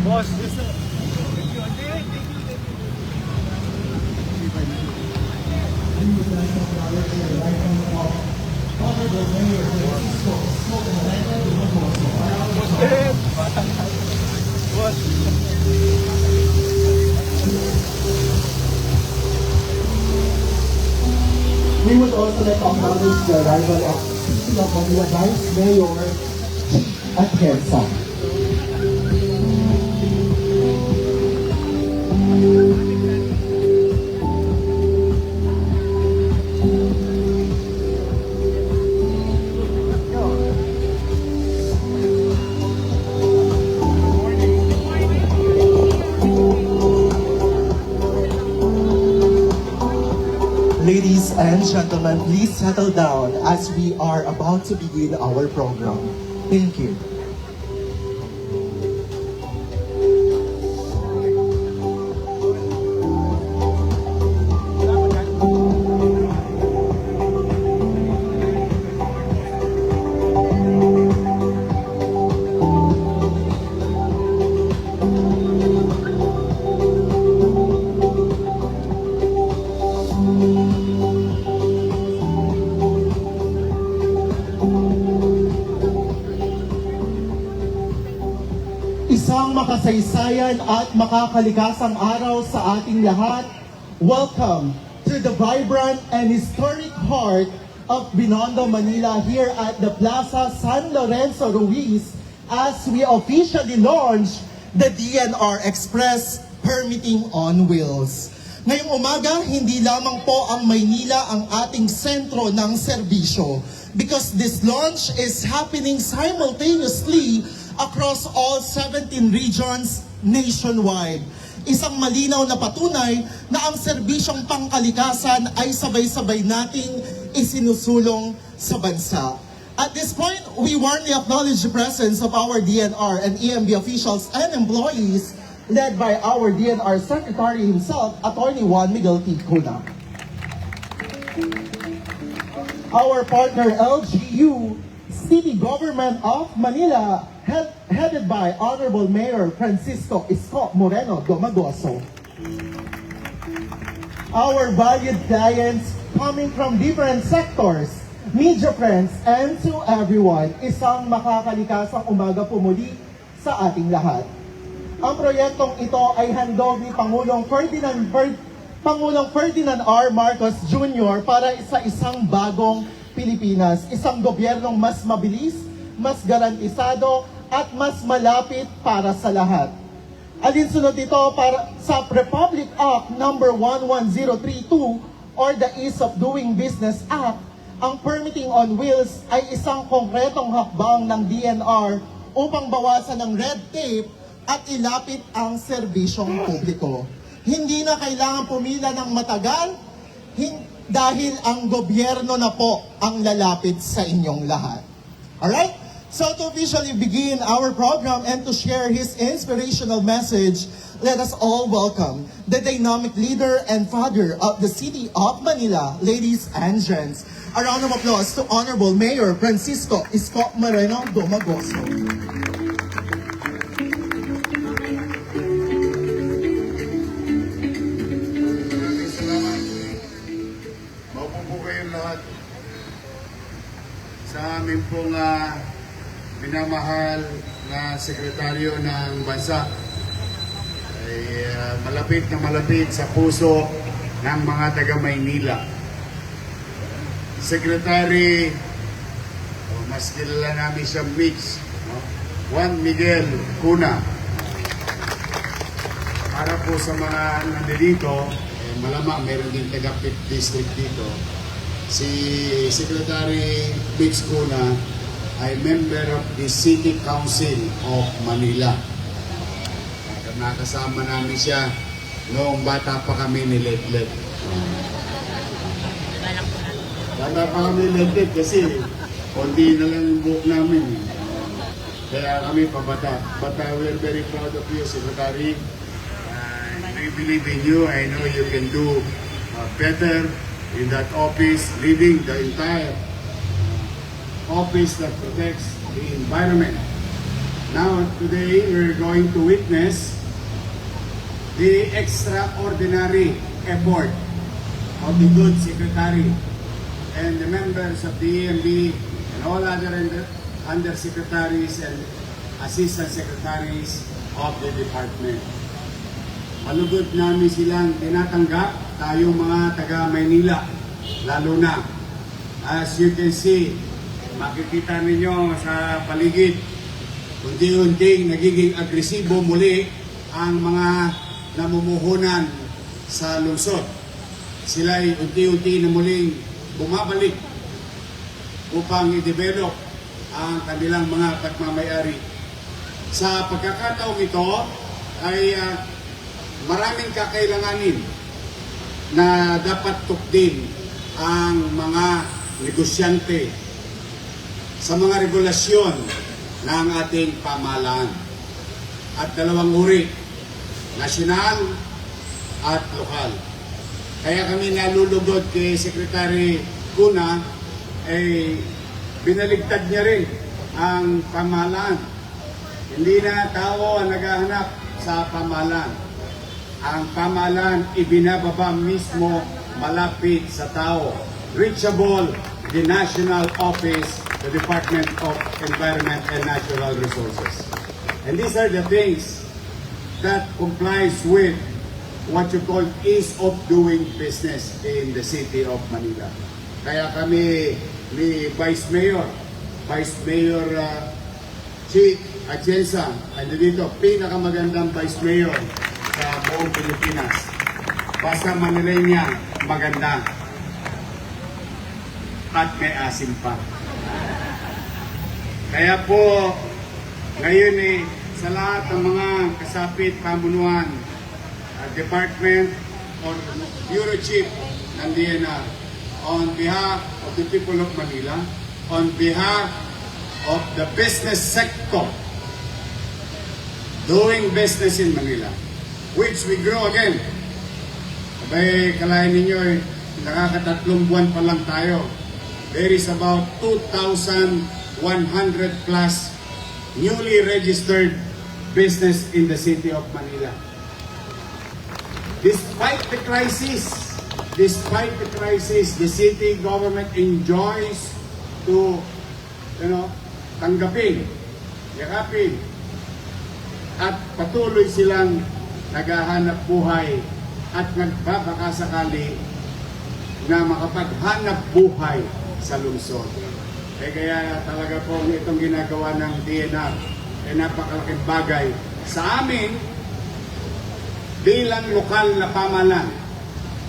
Boss. We would also like to acknowledge the arrival of City of Manila Vice Mayor Atienza. Ladies and gentlemen, please settle down as we are about to begin our program. Thank you. Isang makasaysayan at makakalikasang araw sa ating lahat. Welcome to the vibrant and historic heart of Binondo, Manila here at the Plaza San Lorenzo Ruiz as we officially launch the DNR Express Permitting on Wheels. Ngayong umaga, hindi lamang po ang Maynila ang ating sentro ng serbisyo because this launch is happening simultaneously across all 17 regions nationwide. Isang malinaw na patunay na ang serbisyong pangkalikasan ay sabay-sabay nating isinusulong sa bansa. At this point, we warmly acknowledge the presence of our DNR and EMB officials and employees led by our DNR Secretary himself, Attorney Juan Miguel T. Cuna. Our partner LGU, City Government of Manila, headed by Honorable Mayor Francisco Isko Moreno Domagoso. Our valued clients coming from different sectors, media friends, and to everyone, isang makakalikasang umaga po muli sa ating lahat. Ang proyektong ito ay handog ni Pangulong Ferdinand R. Marcos Jr. para sa isang bagong Pilipinas, isang gobyernong mas mabilis, mas garantisado, at mas malapit para sa lahat. Alinsunod ito para sa Republic Act No. 11032 or the Ease of Doing Business Act, ang Permitting on Wheels ay isang konkretong hakbang ng DNR upang bawasan ang red tape at ilapit ang serbisyong publiko. Hindi na kailangan pumila ng matagal dahil ang gobyerno na po ang lalapit sa inyong lahat. Alright? So to officially begin our program and to share his inspirational message, let us all welcome the dynamic leader and father of the City of Manila, ladies and gents. A round of applause to Honorable Mayor Francisco Isko Moreno Domagoso. Maupo po kayong lahat sa amin pong minamahal na sekretaryo ng bansa ay malapit na malapit sa puso ng mga taga Maynila. Secretary, mas kilala namin siya Mix, no? Juan Miguel Cuna. Para po sa mga nandito, malamang meron din taga 5th District dito, si Secretary Mix Cuna ay member of the City Council of Manila. Nakasama namin siya noong bata pa kami ni Letlet. Bata pa kami ni Letlet kasi konti na lang yung buhok namin. Kaya kami pabata. But we're very proud of you, Secretary. We believe in you. I know you can do better in that office, leading the entire office that protects the environment. Now, today, we're going to witness the extraordinary effort of the good secretary and the members of the EMB and all other undersecretaries and assistant secretaries of the department. Malugod namin silang tinatanggap, tayong mga taga Maynila, lalo na. As you can see, makikita ninyo sa paligid, unti-unting nagiging agresibo muli ang mga namumuhunan sa lungsod. Sila'y unti-unti na muling bumabalik upang i-develop ang kanilang mga pagmamayari. Sa pagkakataong ito ay maraming kakailanganin na dapat tukdin ang mga negosyante sa mga regulasyon ng ating pamahalaan. At dalawang uri, nasyonal at lokal. Kaya kami nalulugod kay Secretary Cuna, binaligtad niya rin ang pamahalaan. Hindi na tao ang naghahanap sa pamahalaan. Ang pamahalaan ibinababa mismo malapit sa tao. Reachable, the national office, the Department of Environment and Natural Resources. And these are the things that complies with what you call ease of doing business in the city of Manila. Kaya kami ni Vice Mayor Chief Atienza, ando dito, pinakamagandang Vice Mayor sa buong Pilipinas. Basta Manilay niya, maganda. At may asim pa. Kaya po, ngayon sa lahat ng mga kasapit pamunuan, department or bureau chief ng DNR, on behalf of the people of Manila, on behalf of the business sector doing business in Manila, which we grow again. Abay, kalahin ninyo nakakatatlong buwan pa lang tayo. There is about 2,100 plus newly registered business in the city of Manila. Despite the crisis, the city government enjoys to, tanggapin, yakapin, at patuloy silang naghahanap buhay at nagbabakasakali na makapaghanap buhay sa lungsod. Kaya talaga po itong ginagawa ng DNR ay napakalaking bagay sa amin bilang lokal na pamahalaan,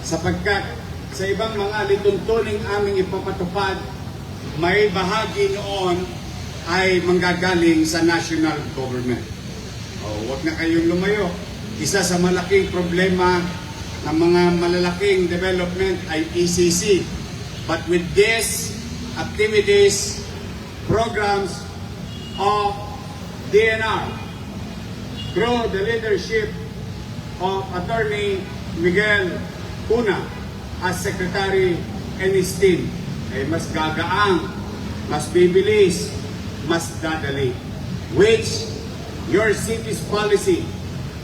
sapagkat sa ibang mga lituntuning aming ipapatupad, may bahagi noon ay manggagaling sa national government. Huwag na kayong lumayo. Isa sa malaking problema ng mga malalaking development ay ECC. But with these activities, programs of DNR, through the leadership of Attorney Miguel Cuna as Secretary and his team, ay mas gagaang, mas bibilis, mas dadali. Which your city's policy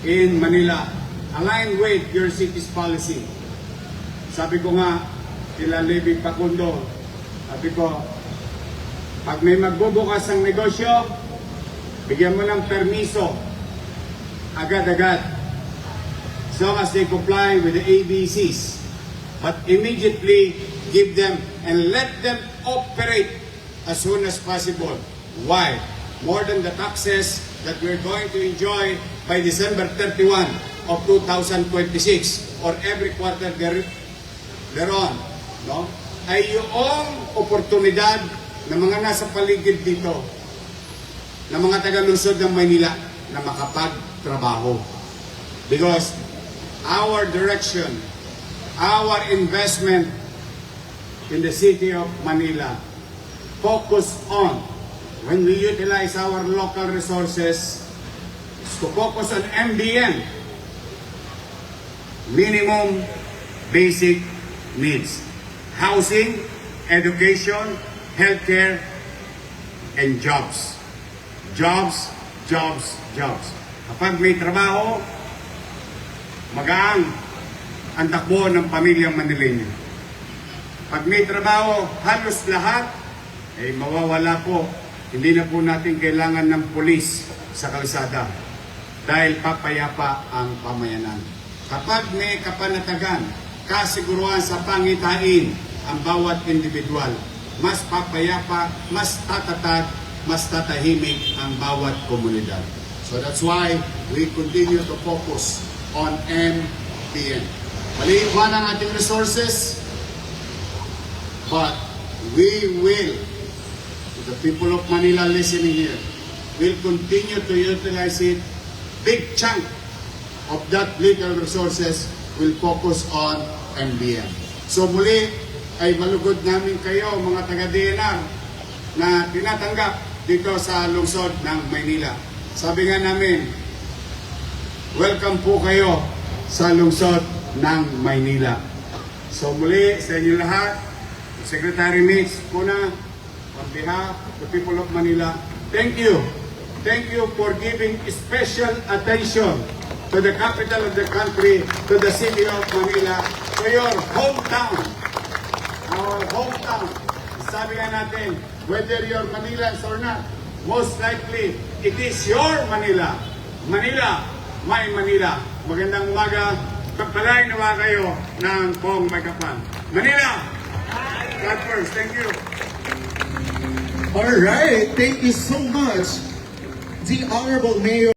in Manila align with your city's policy. Sabi ko nga, kila Levi Facundo, sabi ko, pag may magbubukas ng negosyo, bigyan mo ng permiso, agad-agad, as long as they comply with the ABCs. But immediately give them and let them operate as soon as possible. Why? More than the taxes that we're going to enjoy by December 31 of 2026 or every quarter thereon, no? Ay yung oportunidad ng mga nasa paligid dito, ng mga taga-lungsod ng Maynila na makapagtrabaho. Because our direction, our investment in the city of Manila focus on, when we utilize our local resources, is to focus on MBN, minimum basic needs. Housing, education, healthcare, and jobs. Jobs jobs, jobs. Kapag may trabaho, magaan ang takbo ng pamilyang Manileño. Pag may trabaho, halos lahat ay mawawala po. Hindi na po natin kailangan ng pulis sa kalsada dahil papayapa ang pamayanan. Kapag may kapanatagan, kasiguruhan sa pangitain ang bawat individual, mas papayapa, mas tatatag, mas tatahimik ang bawat komunidad. So that's why we continue to focus on MPN. Maliit man ang ating resources, but we will, the people of Manila listening here, will continue to utilize it. Big chunk of that little resources will focus on MBM. So muli ay malugod namin kayo mga taga-DNR na tinatanggap dito sa lungsod ng Maynila. Sabi nga namin, welcome po kayo sa lungsod ng Maynila. So muli sa inyo lahat, Secretary Mitch Cuna, on behalf of the people of Manila, thank you. Thank you for giving special attention to the capital of the country, to the city of Manila, to your hometown. Our hometown. Sabi nga natin, whether you're Manilans or not, most likely, it is your Manila. Manila, my Manila. Magandang umaga. Pagpalain nawa kayo ng Pong Maykapan. Manila! God first. Thank you. All right, thank you so much, the Honorable Mayor.